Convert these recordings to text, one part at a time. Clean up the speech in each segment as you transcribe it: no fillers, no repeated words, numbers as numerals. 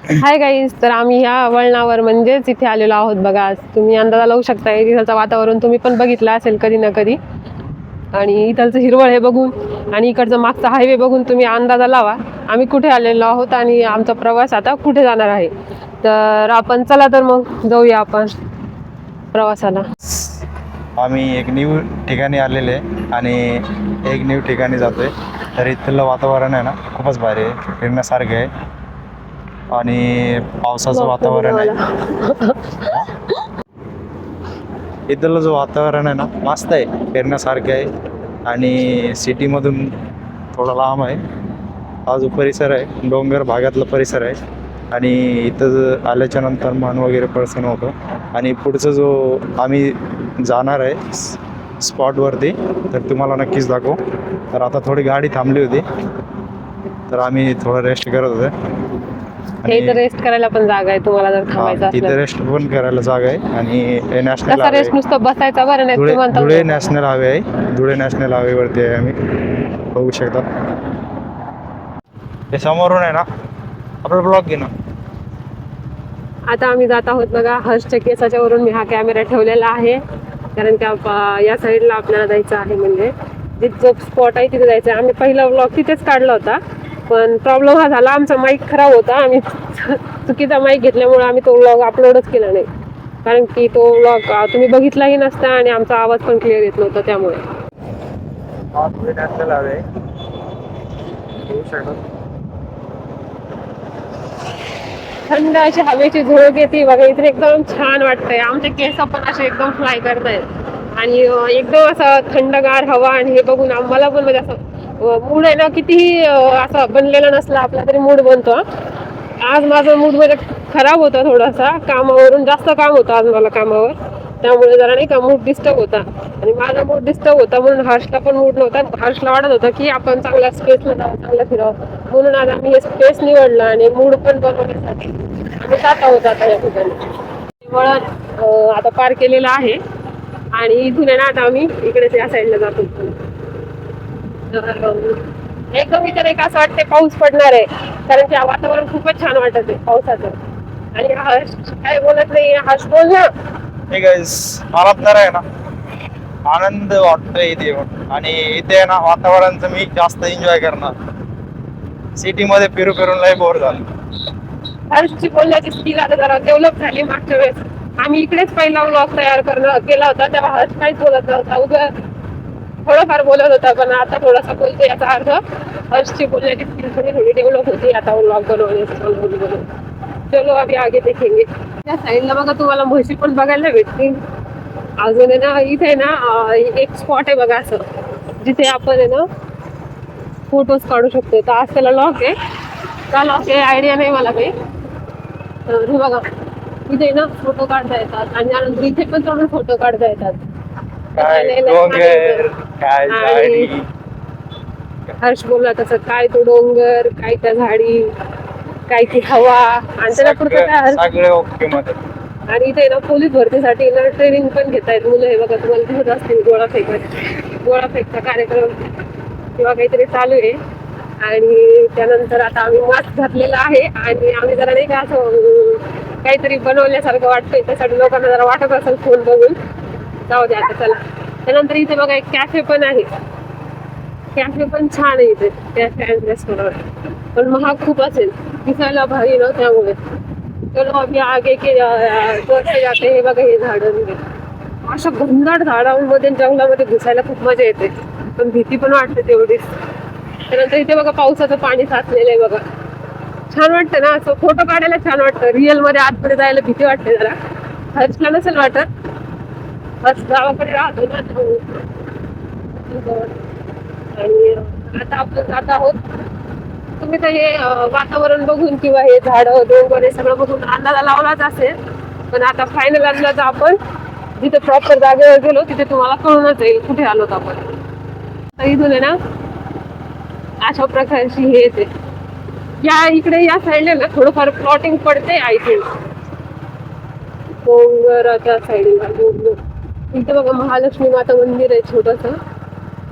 Hi guys, तर आम्ही ह्या वळणावर म्हणजेच इथे आलेलो आहोत. बघा, तुम्ही अंदाजा लावू शकता इथलचं वातावरण तुम्ही पण बघितलं असेल कधी ना कधी. आणि इथलचं हिरवळ हे बघून आणि इकडचं मागचा हायवे बघून तुम्ही अंदाजा लावा आम्ही कुठे आलेलो आहोत आणि आमचा प्रवास आता कुठे जाणार आहे. तर आपण चला तर मग जाऊया आपण प्रवासाला. आम्ही एक न्यू ठिकाणी आलेले आणि एक न्यू ठिकाणी जातोय. तर इथलं वातावरण आहे ना खूपच भारी आहे, फिरण्यासारखं आहे आणि पावसाचं वातावरण आहे. इथलं जो वातावरण आहे ना मस्त आहे, फिरण्यासारखं आहे आणि सिटीमधून थोडा लांब आहे. हा जो परिसर आहे डोंगर भागातला परिसर आहे आणि इथं आल्याच्या नंतर मन वगैरे प्रसन्न होतं. आणि पुढचं जो आम्ही जाणार आहे स्पॉटवरती तर तुम्हाला नक्कीच दाखवू. तर आता थोडी गाडी थांबली होती तर आम्ही थोडं रेस्ट करत होते. हे तर रेस्ट करायला पण जागा आहे तुम्हाला जर थांबायचं तिथे असलं. रेस्ट पण करायला जागा आहे आणि नॅशनल कसा रेस्ट नुसतं बसायचा बरं नाही धुळे म्हणता धुळे नॅशनल हायवे आहे. धुळे नॅशनल हायवेवरती आहे, आम्ही बघू शकता. हे समोरून आहे ना आपला ब्लॉक घे ना. आता आम्ही जात आहोत बघा. हर्षच्या केसाच्या वरून मी हा कॅमेरा ठेवलेला आहे कारण की या साईडला आपल्याला जायचं आहे. म्हणजे जो स्पॉट आहे तिथे जायचं आहे. आम्ही पहिला व्लॉग तिथेच काढला होता पण प्रॉब्लेम हा झाला, आमचा माईक खराब होता. आम्ही चुकीचा माईक घेतल्यामुळे आम्ही तो व्लॉग अपलोडच केला नाही कारण की तो व्लॉग तुम्ही बघितलाही नसता आणि आमचा आवाज पण क्लिअर येत नव्हता. त्यामुळे नॅशनल हायवे बघू शकता. थंड अशी हवेची झुळूक येते बघा. इथे एकदम छान वाटतंय. आमचे केस पण असे एकदम फ्लाय करतायत आणि एकदम असं थंडगार हवा. आणि हे बघून आम्हाला पण म्हणजे असं मूड आहे ना, कितीही असं बनलेला नसला आपला तरी मूड बनतो. आज माझा मूड म्हणजे खराब होता थोडासा, कामावरून जास्त काम होतं आज मला कामावर, त्यामुळे जरा नाही का मूड डिस्टर्ब होता. आणि माझा मूड डिस्टर्ब होता म्हणून हर्षला पण मूड नव्हता. हर्षला वाटत होतं की आपण चांगल्या स्पेसला जाऊ, चांगलं फिरावं, म्हणून आज आम्ही हे स्पेस निवडलं आणि मूड पण बनवण्यासाठी आम्ही जात आहोत आता या ठिकाणी. वळण आता पार केलेलं आहे आणि इथून आहे ना आता आम्ही इकडेच या साईडला जातो. एकदम विचार एक असं वाटतंय पाऊस पडणार आहे कारण की वातावरण खूपच छान वाटत आहे पावसाचं. आणि हर्ष काय बोलत नाही. हर्ष बोल ना. हे गाईस, मला तर आहे ना आनंद वाटतोय इथे येऊन आणि इथे आहे ना वातावरणाचं मी जास्त एन्जॉय करणार. सिटीमध्ये फिरू फिरून लय बोर झालं. हर्षची बोलण्याची स्किल आता जरा डेव्हलप झाली. मागच्या वेळेस आम्ही इकडेच पहिला व्लॉग तयार केला होता तेव्हा हर्ष काहीच बोलत नव्हता, उद्या थोडंफार बोलत होता, पण आता थोडासा बोलतो. याचा अर्थ हर्षची बोलण्याची स्किल थोडी डेव्हलप होती आता व्लॉग बनवण्याची. चलो अभी आगे देखेंगे. त्या साईडला बघा तुम्हाला म्हशी पण बघायला भेटतील. अजून आहे ना इथे ना एक स्पॉट आहे बघा असं जिथे आपण आहे ना फोटोज काढू शकतो. तर आज त्याला लॉक आहे का लॉक आहे आयडिया नाही मला काही. तर हे बघा इथे ना फोटो काढता येतात आणि त्यानंतर इथे पण थोडे फोटो काढता येतात. काय डोंगर, काय झाडी. हर्ष बोलला तसं काय तो डोंगर, काय त्या झाडी, काय ती हवा आणि त्याला पुढचं काय सगळे ओके मध्ये. आणि इथे ना पोलीस भरतीसाठी ना ट्रेनिंग पण घेतायत मुलं. हे बघा तुम्हाला दिसत असतील गोळा फेकचा कार्यक्रम किंवा काहीतरी चालू आहे. आणि त्यानंतर आता आम्ही मास्क घातलेला आहे आणि आम्ही जरा नाही का असं काहीतरी बनवल्यासारखं वाटतंय. त्यासाठी लोकांना जरा वाटत असेल फोन बघून. जाऊ द्या आता चला. त्यानंतर इथे बघा एक कॅफे पण आहे. कॅफे पण छान आहे इथे, कॅफे अँड रेस्टॉरंट, पण महाग खूप असेल. दिसायला भारी ना त्यामुळे. चलो अभी आगे के जाते. हे बघा हे झाडं अशा घनदाट झाडांमध्ये जंगलामध्ये घुसायला खूप मजा येते, पण भीती पण वाटते तेवढीच. त्यानंतर इथे बघा पावसाचं पाणी साचलेलं आहे बघा. छान वाटतं ना असं फोटो काढायला, छान वाटतं. रिअल मध्ये आतमध्ये जायला भीती वाटते जरा. हर्षला नसेल वाटत, हर्ष गावाकडे राहतो ना. आणि आता आपण जात आहोत. तुम्ही तर हे वातावरण बघून किंवा हे झाडं डोंगर हे सगळं बघून अंदाजा लावलाच असेल, पण आता फायनल अंदाज आपण जिथे प्रॉपर जागेवर गेलो तिथे तुम्हाला कळूनच येईल कुठे आलोत आपण. तर इथून आहे ना अशा प्रकारची हे येते. या इकडे या साईडला ना थोडंफार प्लॉटिंग पडते आय थिंक. डोंगराच्या साईडला इथे बघा महालक्ष्मी माता मंदिर आहे छोटस.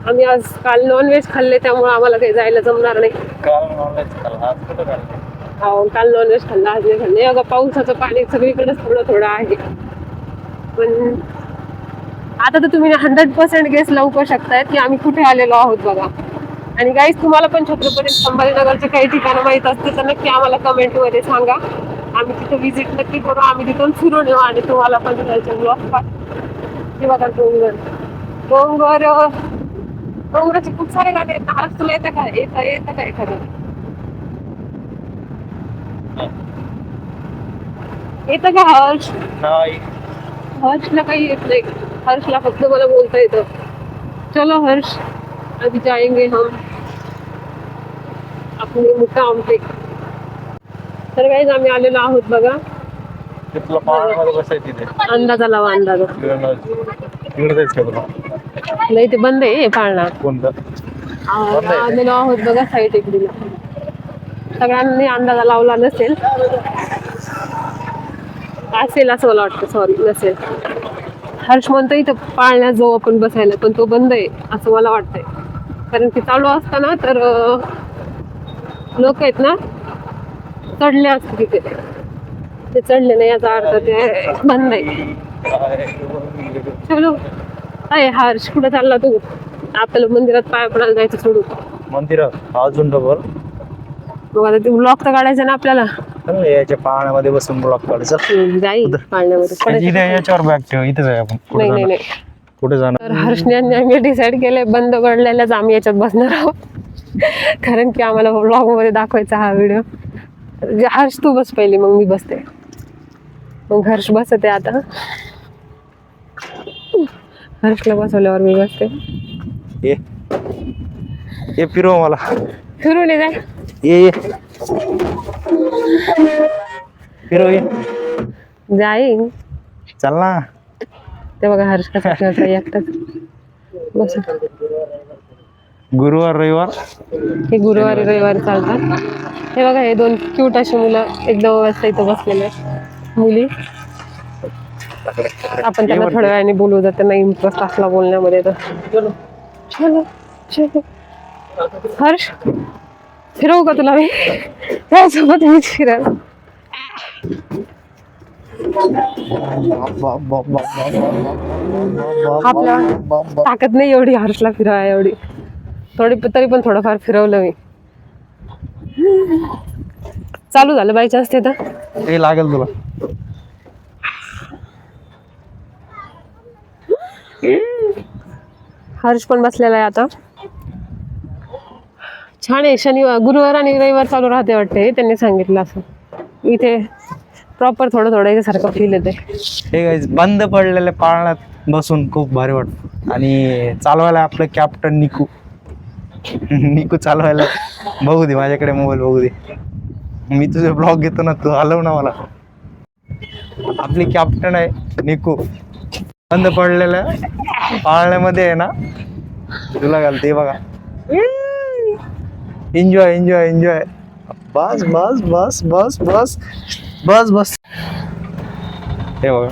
आम्ही आज काल नॉनव्हेज खाल्ले त्यामुळे आम्हाला काही जायला जमणार नाही. काल नॉनव्हेज खाल्लं, आज कुठं खाल्लं? काल नॉनव्हेज खाल्लं, आज नाही खाल्लं. अगं पावसाचं पाणी सगळीकडेच थोडं थोडं आहे. पण आता तर तुम्ही 100% गेस लावू शकताय की आम्ही कुठे आलेलो आहोत बघा. आणि गाईस, तुम्हाला पण छत्रपती संभाजीनगरचे काही ठिकाणं माहित असतील तर नक्की आम्हाला कमेंट मध्ये सांगा. आम्ही तिथे व्हिजिट नक्की करू. आम्ही तिथून फिरून येऊ आणि तुम्हाला पण तिथालचे ब्लॉग हे बघा. डोंगराचे खूप सारे गाणे आहेत. आज तुला येतं का एखादं? येतं का हर्ष? हर्षला काही येत नाही. हर्षला फक्त मला बोलता येतं. चलो हर्ष, अभी जाएंगे हम अपने मुक्काम पे. तर काही आम्ही आलेलो आहोत बघा. तुला पाण्यामध्ये बसायचं तिथे. अंदाजा लावा, अंदाजा. तिकडे जायचं का तुला? नाही, ते बंद आहे पाळणा. कोणतं? आलेलो आहोत बघा साईड टेकडीला. सगळ्यांनी अंदाजा लावला नसेल, असेल असं मला वाटतं. सॉरी, नसेल. हर्ष म्हणतो इथं पाळण्यात जाऊ आपण बसायला, पण तो बंद आहे असं मला वाटतंय. कारण की चालू असताना तर लोक आहेत ना, चढले असते तिथे. ते चढले नाही याचा अर्थ ते बंद आहे. चलो. अय हर्ष, कुठं चालला तू? आपल्याला मंदिरात पाया पडायला जायचं सोडून. मंदिरात अजून डबल मग आता ते ब्लॉक तर काढायचं ना आपल्याला. याच्या पाण्यामध्ये बसून ब्लॉक काढायचं. जाईल पाण्यामध्ये. याच्यावर बॅग ठेव. इथे जाय आपण. नाही. कुठे जाणार? तर हर्षने आम्ही डिसाईड केलंय बंद पडलेल्याच आम्ही याच्यात बसणार आहोत. कारण की आम्हाला ब्लॉग मध्ये दाखवायचा हा व्हिडिओ. हर्ष तू बस पहिली, मग मी बसते. मग हर्ष बसते आता. हर्षला बसवल्यावर मी बसते. ये फिरव मला. फिरून ये. जाय ये फिरव ये. जाईन. चल ना. ते बघा हर्ष कसा खेळतो एकटाच. बस. गुरुवार रविवार हे गुरुवारी रविवारी चालतात. हे बघा, हे दोन क्यूट अशी मुलं एकदम व्यवस्थित इथं बसलेले मुली. आपण त्यांना थोड्या वेळाने बोलू, जर त्यांना इंटरेस्ट असला बोलण्यामध्ये तर. चलो चलो. हर्ष, फिरवू का तुला मी? त्यासोबत मी फिरव. आपल्या ताकद नाही एवढी हर्षला फिरवाय एवढी. तरी पण थोडंफार फिरवलं मी. चालू झालं बाय चान्स तिथं. हे लागेल तुला. हर्ष पण बसलेला आहे आता. छान आहे. शनिवार, गुरुवार आणि रविवार चालू राहते वाटते, त्यांनी सांगितलं असं. इथे प्रॉपर थोडं थोडं सारखं फील येते. हे गाईज, बंद पडलेल्या पाळण्यात बसून खूप भारी वाटतं. आणि चालवायला आपलं कॅप्टन निकू चालवायला. बघू दे माझ्याकडे मोबाईल, बघू दे. मी तुझे ब्लॉग घेतो ना, तू हलव ना मला. आपली कॅप्टन आहे निकू. बंद पडलेल्या पाळण्यामध्ये आहे ना, तुला घालते बघा. Enjoy enjoy enjoy. बस बस बस बस बस बस बस. हे बघा.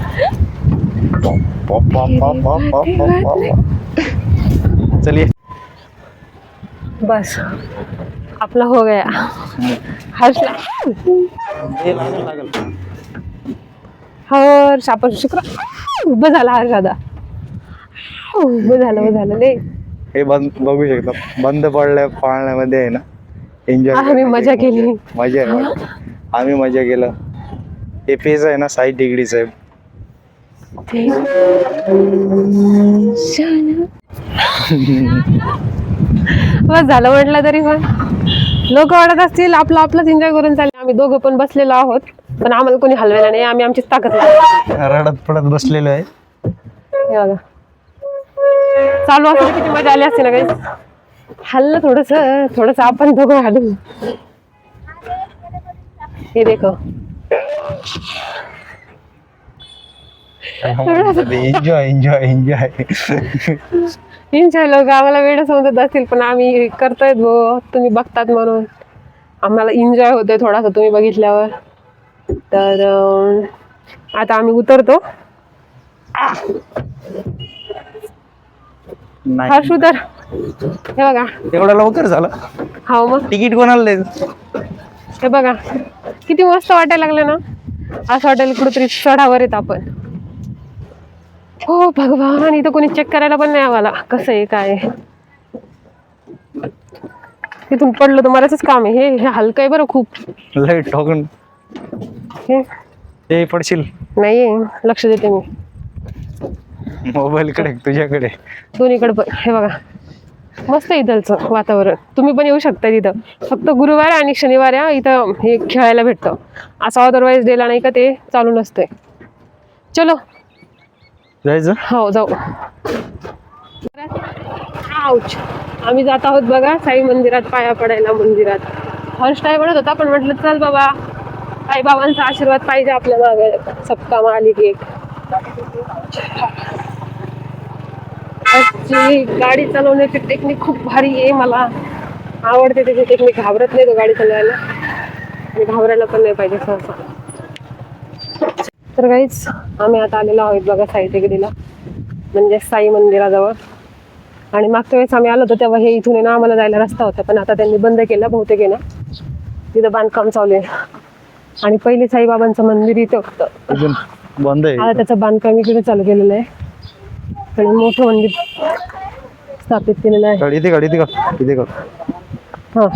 चलिए. बस आपला हो गया. हर्षला हर्ष आपण शुक्र उभं झाला. हर्ष आता उभं झालं नाही. हे बघू शकता, बंद पडल्या पाळण्यामध्ये आहे ना, एन्जॉय. आम्ही मजा केली. मजा आहे. आम्ही मजा केलं. हे फेज आहे ना 60 डिग्रीच आहे. बस झालं म्हटलं तरी पण लोक वाढत असतील. आपलंच एन्जॉय करून चालले. आम्ही दोघं पण बसलेलो आहोत, पण आम्हाला कोणी हलवायला नाही. आम्ही आमचीच ताकद लागली. रडत पडत बसलेलो आहे. हे बघा, चालू असं किती मजा आली असते ना काही. हल्लं थोडस आपण दोघं हलू. हे देखो. Enjoy enjoy enjoy. एन्जॉय लोक आम्हाला वेळ समजत असतील, पण आम्ही करतोय भाऊ, तुम्ही बघतात म्हणून आम्हाला एन्जॉय होतोय थोडासा तुम्ही बघितल्यावर. तर आता आम्ही उतरतो. हर्ष उतर. हे बघा, एवढं लवकर झालं. हा मग तिकीट कोणाला द्यायचं? हे बघा किती मस्त वाटायला लागलं ना, असं वाटायला कुठेतरी चढावर येत आपण. हो भगवान, इथं कोणी चेक करायला पण नाही आम्हाला कसं आहे काय आहे. तिथून पडलं तर मलाच काम आहे. हे हलकं आहे बरं खूप. लय ठोकून हे ते पडशील. नाही लक्ष देते मी मोबाईल कडे तुझ्याकडे. दोन्हीकडे पण. हे बघा मस्त आहे इथलचं वातावरण. तुम्ही पण येऊ शकता तिथं. फक्त गुरुवार आणि शनिवार इथं हे खेळायला भेटतं. असं अदरवाईज डेला नाही का ते चालू नसतंय. चलो जायचं. हो जाऊ. आउच. आम्ही जात आहोत बघा साई मंदिरात पाया पडायला. मंदिरात फर्स्ट टाइम म्हणत होता, पण म्हटलं चल बाबा साईबाबांचा आशीर्वाद पाहिजे आपल्या मागे. सबका मालिक एक. आजची गाडी चालवण्याची टेक्निक खूप भारी आहे. मला आवडते त्याची टेक्निक. घाबरत नाही तो गाडी चालवायला आणि घाबरायला पण नाही पाहिजे सहसा. तर काहीच आम्ही आता आलेलो आहोत बघा साई टेकडीला, म्हणजे साई मंदिराजवळ. आणि मागच्या वेळेस आम्ही आलो होतो तेव्हा हे इथून आहे ना आम्हाला जायला रस्ता होता, पण आता त्यांनी बंद केला बहुतेक आहे ना. तिथं बांधकाम चालू आहे. आणि पहिले साईबाबांचं मंदिर इथं होतं, बंद आहे. आता त्याचं बांधकाम इकडे चालू केलेलं आहे आणि मोठं मंदिर स्थापित केलेलं आहे. इथे का हा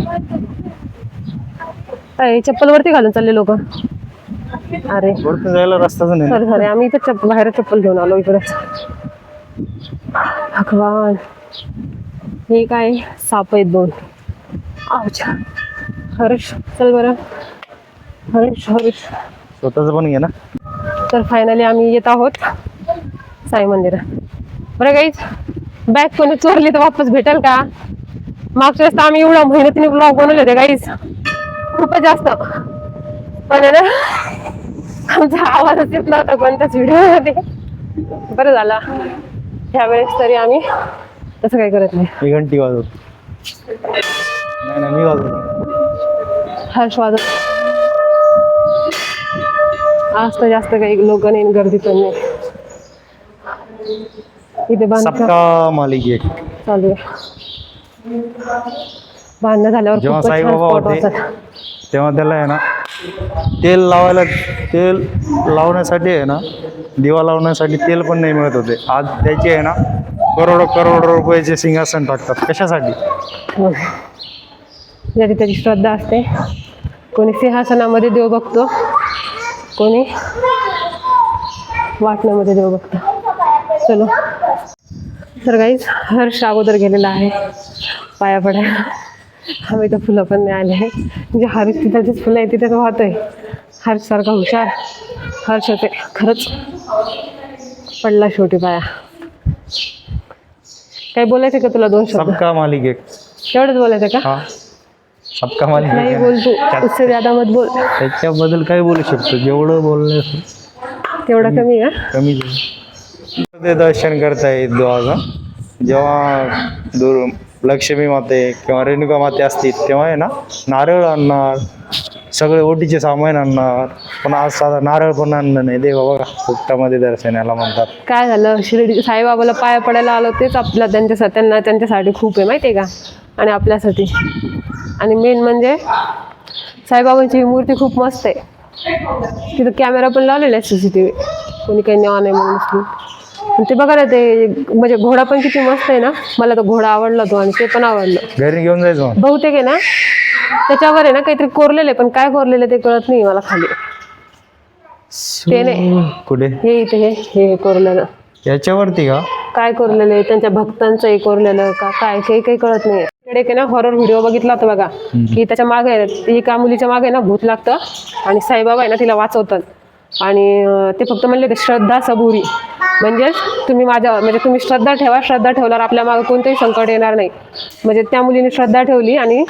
काय चप्पल वरती घालून चालले लोक. अरे वरती जायला रस्ताच नाही. सॉरी आम्ही इथं बाहेर चप्पल घेऊन आलो इकडेच. भगवान, हे काय साप आहेत दोन. अच्छा हर्ष चल बरं. हर्ष स्वतःच पण घे ना. तर फायनली आम्ही येत आहोत साई मंदिरात. बरं गाईज, बॅग कोणी चोरली तर वापस भेटेल का? मागच्या वेळेस आम्ही एवढा मेहनतीने ब्लॉग बनवले होते गाईज, खूपच जास्त. पण आहे ना आमचा आवाजच येत नव्हता कोणत्याच व्हिडिओमध्ये. बरं झाला ह्यावेळेस तरी आम्ही तसं काही करत नाही. मी घंटी वाजवतो. नाही मी वाजवतो. हर्ष वाजव. आज तर जास्त काही लोक नाही, गर्दी पण नाही. इथे बांधकाम सबका मालिक एक चालू आहे. बांधणं झाल्यावर जेव्हा खूपच छान साईबाबा spot होते वाटतात. तेव्हा त्याला आहे ना तेल लावण्यासाठी आहे ना, दिवा लावण्यासाठी तेल पण नाही मिळत होते. आज त्याचे आहे ना करोडो रुपयाचे सिंहासन टाकतात. कशासाठी? ज्याची त्याची श्रद्धा असते. कोणी सिंहासनामध्ये देव बघतो, कोणी वाटण्यामध्ये देव बघतो. चलो तर गाईज, हर्ष अगोदर गेलेला आहे पाया पडायला. आम्ही तर फुलं पण नाही आले. म्हणजे हर्ष तिथेच फुलं आहे तिथेच वाहतोय. हर्ष सारखा हुशार हर्ष होते खरंच. पडला शेवटी पाया. काय बोलायचं का तुला? दोन शब्द. सबका मालिक एक. तेवढंच बोलायचं का? हा, सबका मालिक नाही एक. बोल तू, उससे ज्यादा मत बोल. त्याच्याबद्दल काय बोलू शकतो? जेवढं बोलणे तेवढं कमी आहे. कमी. ते दर्शन करता येत दोघा. जेव्हा लक्ष्मी माते किंवा रेणुका माते असतील तेव्हा आहे ना नारळ आणणार, सगळे ओटीचे सामान आणणार. पण आज साधा नारळ पण आणलं नाही. देवा बघा फुकटामध्ये दर्शनाला म्हणतात. काय झालं, शिर्डी साईबाबाला पाया पडायला आलो तेच आपल्या त्यांच्यासाठी खूप आहे माहिती आहे का, आणि आपल्यासाठी. आणि मेन म्हणजे साईबाबांची ही मूर्ती खूप मस्त आहे. तिथं कॅमेरा पण लावलेला आहे CCTV. कोणी काही न्यावा नाही म्हणून. ते बघा ना, ते म्हणजे घोडा पण किती मस्त आहे ना. मला तो घोडा आवडला तो, आणि ते पण आवडलं. घरी घेऊन जायचं बहुतेक आहे ना त्याच्यावर आहे ना काहीतरी कोरलेलं आहे, पण काय कोरलेलं ते कळत नाही मला. खाली ते नाही, कुठे हे इथे हे कोरलेलं. याच्यावरती का काय कोरलेलं आहे? त्यांच्या भक्तांचं हे कोरलेलं का काय, काही कळत नाही. इकडे ना हॉरर व्हिडिओ बघितला होता बघा, की त्याच्या मागे एका मुलीच्या मागे ना भूत लागतं आणि साईबाबा आहे ना तिला वाचवतात. आणि ते फक्त म्हणले ते श्रद्धा सबुरी, म्हणजेच तुम्ही तुम्ही श्रद्धा ठेवा. श्रद्धा ठेवल्यावर आपल्या मागे कोणतेही संकट येणार नाही. म्हणजे त्या मुलीने श्रद्धा ठेवली आणि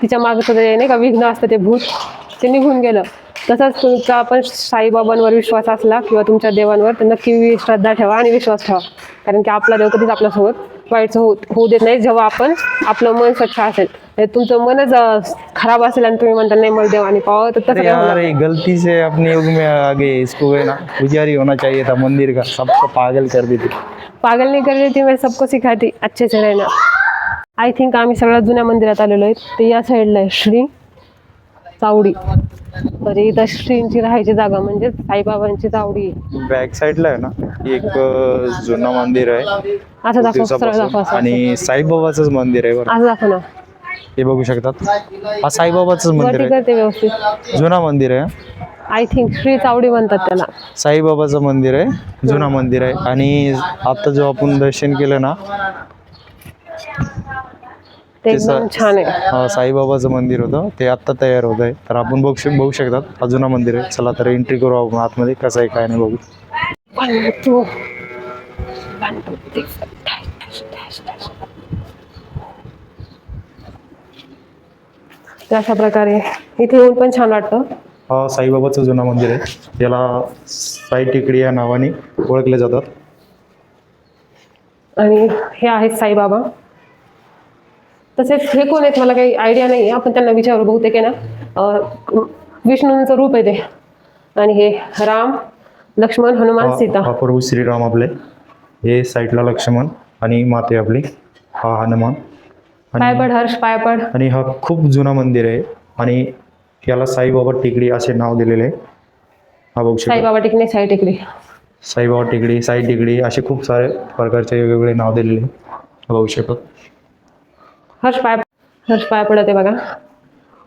तिच्या मागचं जे नाही का विघ्न असतं ते भूत ते निघून गेलं. तसंच तुमचा पण साईबाबांवर विश्वास असला किंवा तुमच्या देवांवर, तर नक्की श्रद्धा ठेवा आणि विश्वास ठेवा. कारण की आपला देव कधीच आपल्यासोबत वाईटचं होऊ देत नाही, जेव्हा आपण आपलं मन स्वच्छ असेल. तुमचं मनच खराब असेल आणि तुम्ही म्हणता नाही मला देवाने पाहावं, तर तसं यार गलती से अपने युग में आगे इसको है ना पुजारी होना चाहिए था मंदिर का. सबको पागल कर देते. पागल नाही कर देती, मैं सबको सिखाती अच्छे से रहना. आय थिंक आम्ही सगळ्यात जुन्या मंदिरात आलेलो आहे. ते या साईडला आहे श्री चावडी. तर इथं श्रींची राहायची जागा म्हणजे साईबाबांची चावडी. बॅक साईडला आहे ना एक जुनं मंदिर आहे असं खूप दाखव, सरळ दाखव दिवसापासून. असं. आणि साईबाबाचंच मंदिर आहे बरं. असं दाखव ना. हे बघू शकतात, हा साईबाबाचंच मंदिर वरती करते व्यवस्थित. आहे, जुना मंदिर आहे. आय थिंक श्री चावडी म्हणतात त्याला. साईबाबाचं मंदिर आहे, जुना मंदिर आहे. आणि आता जो आपण दर्शन केलं ना ते एकदम छान आहे. साईबाबाचं मंदिर होतं ते आत्ता तयार होत आहे. तर आपण बघू शकतात, हा जुना मंदिर आहे. चला तर एंट्री करू आपण आतमध्ये, कसं आहे काय नाही बघू. तर अशा प्रकारे इथे येऊन पण छान वाटतं. हा साईबाबाचं जुना मंदिर आहे, याला साई टेकडी या नावाने ओळखले जातात. आणि हे आहेत साईबाबा. तसेच हे कोण आहेत मला काही आयडिया नाही, आपण त्यांना विचारू. बहुतेक आहे ना विष्णूंचं रूप आहे ते. आणि हे राम, लक्ष्मण, हनुमान, सीता. हा प्रभू श्रीराम आपले, हे साईडला लक्ष्मण आणि माते आपली, हा हनुमान. पायपड हर्ष, पायपड. आणि हा खूप जुना मंदिर आहे आणि याला साईबाबा टेकडी असे नाव दिलेले आहे. हा बघू शकता, साईबाबा टेकडी, साई टेकडी, साईबाबा टेकडी, साई टेकडी असे खूप सारे प्रकारचे वेगवेगळे नाव दिलेले आहे. हा बघू शकतो. हर्ष पाय पडत आहे बघा.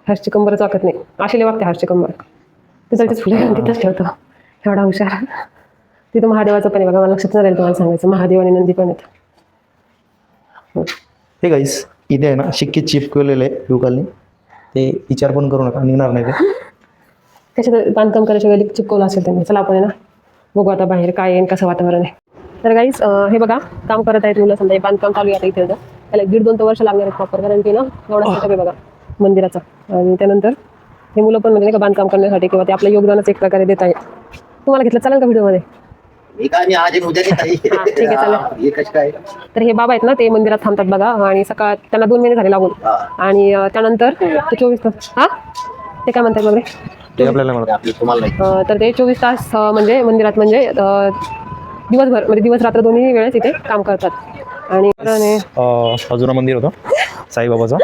हर्षची कंबर चाकत नाही, अशी वागते हर्षची कंबर. तिथलचीच फुलं घेऊन तिथंच ठेवतो, एवढा हुशार. तिथं महादेवाचं पण आहे बघा, मला लक्षात नाही राहील तुम्हाला सांगायचं. महादेव आणि नंदी पण आहेत. हे गाईस, इथे आहे ना शिक्के चिपकवलेले आहे युवकांनी, ते विचार पण करू नका, निघणार नाही ते. त्याच्यात बांधकाम करायच्या वेळी चिपकवलं असेल त्यांनी. चला आपण आहे ना बघू आता बाहेर काय आहे, कसं वातावरण आहे. तर गाईस हे बघा, काम करत आहेत मुलं. समजा बांधकाम चालू आहे आता इथे. त्याला 1.5-2 वर्ष लागणार आहेत प्रॉपर, कारण की ना एवढा सेटअप आहे बघा मंदिराचा. आणि त्यानंतर हे मुलं पण म्हणजे नाही का बांधकाम करण्यासाठी किंवा ते आपलं योगदानच एक प्रकारे देत आहेत. तुम्हाला घेतलं चालेल का व्हिडिओमध्ये? ठीक आहे, चालेल. तर हे बाबा आहेत ना, ते मंदिरात थांबतात बघा. आणि सकाळ त्यांना 2 महिने झाले लागून. आणि त्यानंतर ते 24 तास. ते काय म्हणतात वगैरे ते आपल्याला म्हणतात. तर ते 24 तास म्हणजे मंदिरात म्हणजे दिवसभर म्हणजे दिवस रात्र दोन्ही वेळेस इथे काम करतात. आणि जुना मंदिर होतं साईबाबाचा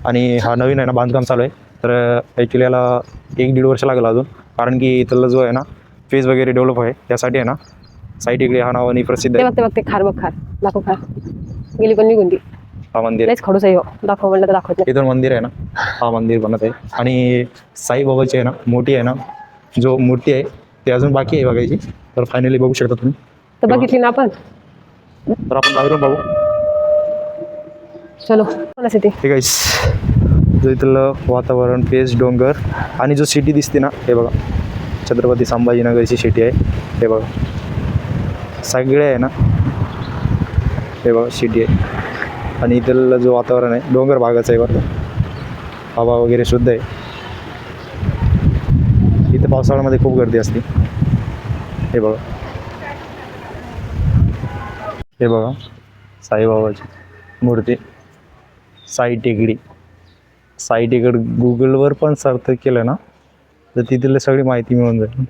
आणि हा नवीन आहे ना बांधकाम चालू आहे. तर ॲक्च्युली याला 1-1.5 वर्ष लागलं अजून, कारण की इथलं जो आहे ना फेज वगैरे डेव्हलप आहे, त्यासाठी आहे ना साई टेकडी हा नावाने प्रसिद्ध आहे. ते बघते खार, बघ खार, दाखव खार. गेली पण निघून ती. हा मंदिर लयच खडूस आहे हो, दाखव म्हणलं तर दाखवत नाही. इथं मंदिर आहे ना, हा मंदिर बनत आहे. आणि साईबाबाची आहे ना मोठी आहे ना, जो मूर्ती आहे ती अजून बाकी आहे बघायची. तर फायनली बघू शकता तुम्ही. तर बघितली ना आपण. तर आपण बाहेरून बघू. चलो सिटी. ठीक आहे, जो इथलं वातावरण, पेस, डोंगर आणि जो सिटी दिसते ना, हे बघा छत्रपती संभाजीनगरची सिटी आहे. हे बघा सगळे आहे ना, हे बघा सिटी आहे. आणि इथलं जो वातावरण आहे डोंगर भागाचं आहे बघा, हवा वगैरे शुद्ध आहे. इथं पावसाळ्यामध्ये खूप गर्दी असते. हे बघा, हे बघा साईबाबाची मूर्ती, साई टेकडी. साई टेकड गुगलवर पण सर्च केलं ना तर तिथली सगळी माहिती मिळून जाईल.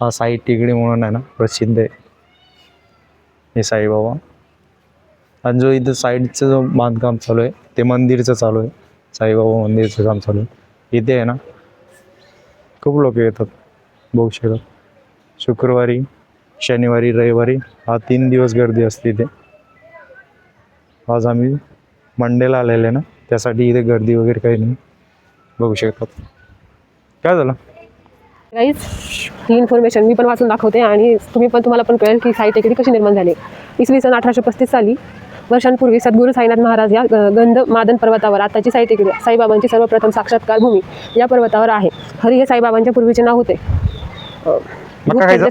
हा साई टेकडी म्हणून आहे ना प्रसिद्ध आहे हे साईबाबा. आणि जो इथं साईडचं जो बांधकाम चालू आहे ते मंदिरचं चालू आहे, साईबाबा मंदिरचं काम चालू आहे. इथे आहे ना खूप लोक येतात, बघू शकतात. शुक्रवारी, शनिवारी, रविवारी हा 3 दिवस गर्दी असते इथे. आज आम्ही मंडेला आलेले ना, त्यासाठी इथे गर्दी वगैरे काही नाही, बघू शकतात. काय झालं गाईज, ही इन्फॉर्मेशन मी पण वाचून दाखवते आणि तुम्हाला पण कळेल की साई टेकडी कशी निर्माण झाली. इसवी सन 1835 साली वर्षांपूर्वी सद्गुरू साईनाथ महाराज या गंधमादन पर्वतावर आताची साई टेकडी साईबाबांची सर्वप्रथम साक्षात्कार भूमी या पर्वतावर आहे. हरी हे साईबाबांच्या पूर्वीचे नाव होते.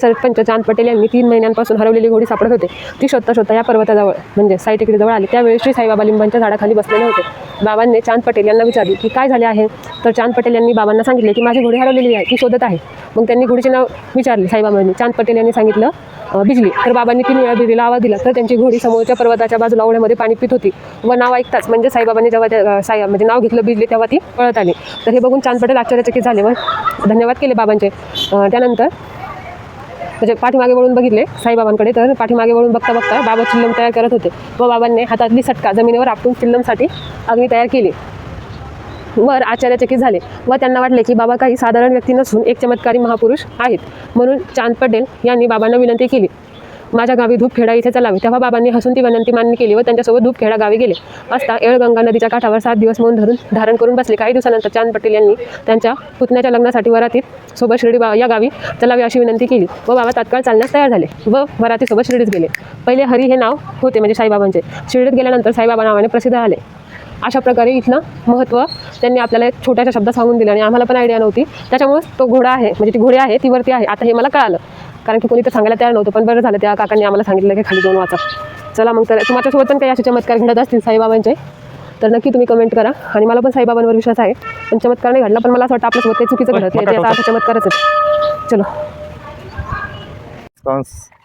सरपंच चांद पटेल यांनी 3 महिन्यांपासून हरवलेली घोडी सापडत होते. ती शोधता या पर्वताजवळ म्हणजे साई टेकडीजवळ आली. त्यावेळी श्री साईबाबा लिंबांच्या झाडाखाली बसलेले होते. बाबांनी चांद पटेल यांना विचारले की काय झाले आहे. तर चांद पटेल यांनी बाबांना सांगितले की माझी घोडी हरवलेली आहे, ती शोधत आहे. मग त्यांनी घोडीचे नाव विचारले साईबाबांनी. चांद पटेल यांनी सांगितलं बिजली. तर बाबांनी 3 वेळा बिजलीला आवाज दिला. तर त्यांची घोडी समोरच्या पर्वताच्या बाजूला ओढ्यामध्ये पाणी पित होती व नाव ऐकताच म्हणजे साईबाबांनी जेव्हा म्हणजे नाव घेतलं बिजली, तेव्हा ती पळत आली. तर हे बघून चांद पटेल आश्चर्यचकित झाले व धन्यवाद केले बाबांचे. त्यानंतर त्याचे पाठीमागे वळून बघितले साईबाबांकडे. तर पाठीमागे वळून बघता बाबा चिल्लम तयार करत होते व बाबांनी हातातली सटका जमिनीवर आपटून चिल्लमसाठी अग्नी तयार केली. वर आश्चर्यचकित झाले व त्यांना वाटले की बाबा काही साधारण व्यक्ती नसून एक चमत्कारी महापुरुष आहेत. म्हणून चांद पटेल यांनी बाबांना विनंती केली, माझ्या गावी धूपखेडा इथे चलावे. तेव्हा बाबांनी हसून ती विनंती मान्य केली व त्यांच्यासोबत धूपखेडा गावी गेले असता येळगंगा नदीच्या काठावर 7 दिवस मौन धारण करून बसले. काही दिवसानंतर चांद पटेल यांनी त्यांच्या पुतण्याच्या लग्नासाठी वरातीत सोबत शिर्डी या गावी चलावे अशी विनंती केली व बाबा तात्काळ चालण्यास तयार झाले व वरातीसोबत शिर्डीत गेले. पहिले हरी हे नाव होते म्हणजे साईबाबांचे. शिर्डीत गेल्यानंतर साईबाबा नावाने प्रसिद्ध झाले. अशा प्रकारे इथलं महत्त्व त्यांनी आपल्याला एक छोट्याशा शब्दात सांगून दिलं आणि आम्हाला पण आयडिया नव्हती. त्याच्यामुळेच तो घोडा आहे म्हणजे ती घोडी आहे ती वरती आहे आता हे मला कळालं, कारण की कोणी तर सांगायला तयार नव्हतं. पण बरं झालं त्या काकांनी आम्हाला सांगितलं की खाली जाऊन वाचा. चला मग तर तुमच्यासोबत पण काही असे चमत्कार घडत असतील साईबाबांचे तर नक्की तुम्ही कमेंट करा. आणि मला पण साईबाबांवर विश्वास आहे, पण चमत्कार नाही घडला, पण मला असं वाटतं आपल्यासोबत ते चुकीचं घडत नाही, त्याचा अर्थ चमत्कारच आहे. चलो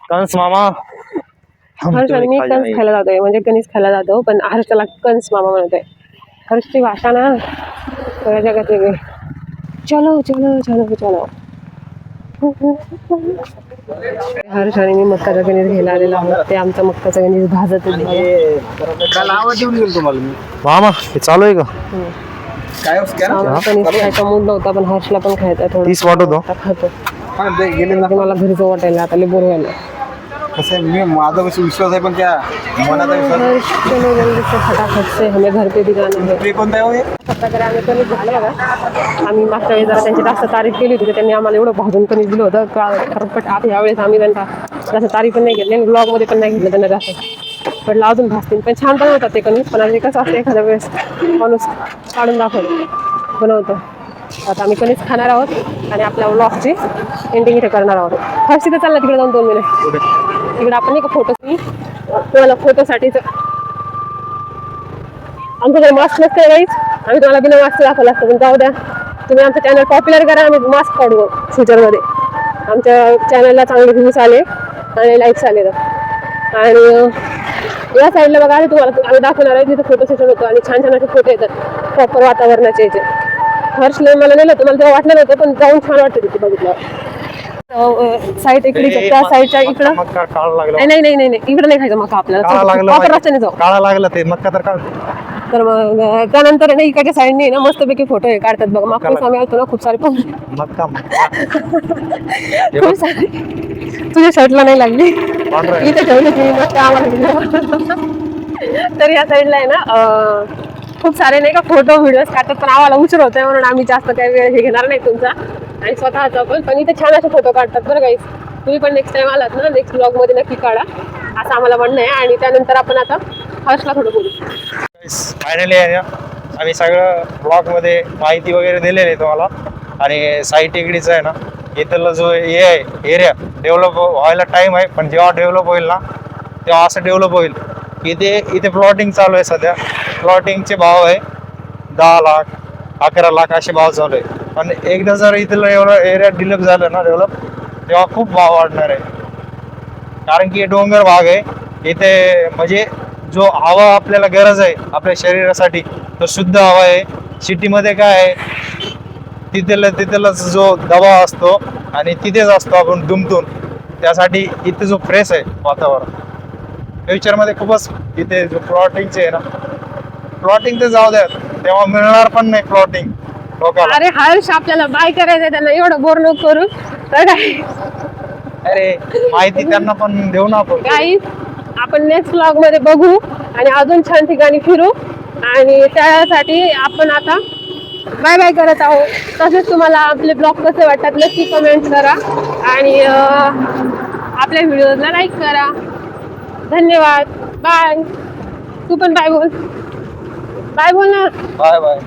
कंस मामा हर्ष आणि मी कंस खायला जातोय म्हणजे कणीस खायला जातो, पण हर्षला कंस मामा म्हणतोय. हर्षची भाषा ना सगळ्या जगात वेगळी. चलो चलो चलो चलो. हर्ष आणि मी मक्काचा गणित घ्यायला आलेलो आहोत. ते आमचा मक्काचा गणित भाजत मामा हे चालू आहे का? कणीस खायचा मूड नव्हता, पण हर्षला पण खायचा थोडं 30 वाटत होतो. खातो मला घरी जाऊ वाटायला आता लय बोर व्हायला. कसं आहे, मी माझा विश्वास आहे पण त्या मनाचा विश्वास हर्ष चलो जल्दी से फटाफट से हमें घर पे भी जाना है. ते कोणता आहे हो हे? प्रकारे आम्ही कणीस झालं बघा. आम्ही मागच्या वेळी जरा त्यांची जास्त तारीफ केली होती, तर त्यांनी आम्हाला एवढं भाजून कणीस दिलं होतं का खरपट. आता यावेळेस आम्ही त्यांचा जास्त तारीफ पण नाही घेतली आणि ब्लॉगमध्ये पण नाही घेतलं त्यांना जास्त. पण अजून भाजतील, पण छान बनवतात ते कणीस. पण आम्ही कसं असतं एखाद्या वेळेस माणूस काढून दाखवतो बनवतो. आता आम्ही कणीस खाणार आहोत आणि आपल्या ब्लॉगची एंडिंग इथे करणार आहोत. हर्ष तिथं चालला तिकडे जाऊन 2 मिनिट तिकडे आपण नाही का फोटो तुम्हाला फोटोसाठीच आमच्याकडे मास्क नसते काहीच, आम्ही तुम्हाला बिना मास्क दाखवलं असतं. पण जाऊ द्या, तुम्ही आमचं चॅनल पॉप्युलर करा, आम्ही मास्क काढू फ्युचरमध्ये. आमच्या चॅनलला चांगले व्ह्यूज आले आणि लाईक्स आले तर. आणि या साईडला बघा तुम्हाला आम्ही दाखवणार आहे तिथे फोटो सेशन होतो आणि छान छान असे फोटो येतात प्रॉपर वातावरणाचे याचे. हर्षला मला नेलं होतं, मला तेव्हा वाटलं नव्हतं, पण जाऊन छान वाटतं तिथे बघितलं. साईड इकडे त्या साईडच्या इकडं मक्का काळा लागला. नाही नाही नाही नाही इकडं नाही खायचं मका काळा आपल्याला लागला प्रॉपर रस्त्याने जाऊ. काळा लागला ते मक्का तर काळ. तर मग त्यानंतर आहे ना इकडच्या साईडने ना मस्तपैकी फोटो हे काढतात बघा. मागच्या वेळेस आम्ही आलतो ना खूप सारे पण मक्का खूप सारे तुझ्या शर्टला नाही लागली पांढरा आहे. इथे ठेवली ती मस्त आम्हाला. तर या साईडला आहे ना खूप सारे नाही का फोटो व्हिडिओज काढतात, पण आम्हाला उशीर होतोय म्हणून आम्ही जास्त काही वेळ हे घेणार नाही तुमचा आणि स्वतःचा पण इथे छान असे फोटो काढतात बरं काही. तुम्ही पण नेक्स्ट टाइम आलात ना नेक्स्ट ब्लॉग मध्ये नक्की काढा असं आम्हाला म्हणणं आहे. आणि त्यानंतर आपण आता हर्षला थोडं बोलू. फायनली आम्ही सगळं ब्लॉग मध्ये माहिती वगैरे दिलेली आहे तुम्हाला. आणि साईट टेकडीचं आहे ना इथला जो हे आहे एरिया डेव्हलप व्हायला टाइम आहे, पण जेव्हा डेव्हलप होईल ना तेव्हा असं डेव्हलप होईल की इथे प्लॉटिंग चालू आहे. सध्या प्लॉटिंगचे भाव आहे 10 लाख 11 लाख असे भाव चालू आहे. पण एकदा जर इथलं एवढं एरिया डेव्हलप झालं ना तेव्हा खूप भाव वाढणार आहे. कारण की डोंगर भाग आहे इथे, म्हणजे जो हवा आपल्याला गरज आहे आपल्या शरीरासाठी तो शुद्ध हवा आहे. सिटीमध्ये काय आहे तिथलाच जो दबाव असतो आणि तिथेच असतो आपण दुमतून. त्यासाठी इथे जो फ्रेश आहे वातावरण फ्युचरमध्ये खूपच इथे जो प्लॉटिंगचे आहे ना प्लॉटिंग तर जाऊ द्या तेव्हा मिळणार पण नाही प्लॉटिंग लोकांना. अरे हर्ष आपल्याला बाय करायचंय त्यांना एवढं बोर नको करू. तर काय अरे माहिती त्यांना पण देऊ ना आपण. गाईज आपण नेक्स्ट ब्लॉग मध्ये बघू आणि अजून छान ठिकाणी फिरू आणि त्यासाठी आपण आता बाय बाय करत आहोत. तसेच तुम्हाला आपले ब्लॉग कसे वाटतात नक्की कमेंट करा आणि आपल्या व्हिडिओला लाईक करा. धन्यवाद. बाय. तू पण बाय बोल. बाय बोल ना. Bye bye.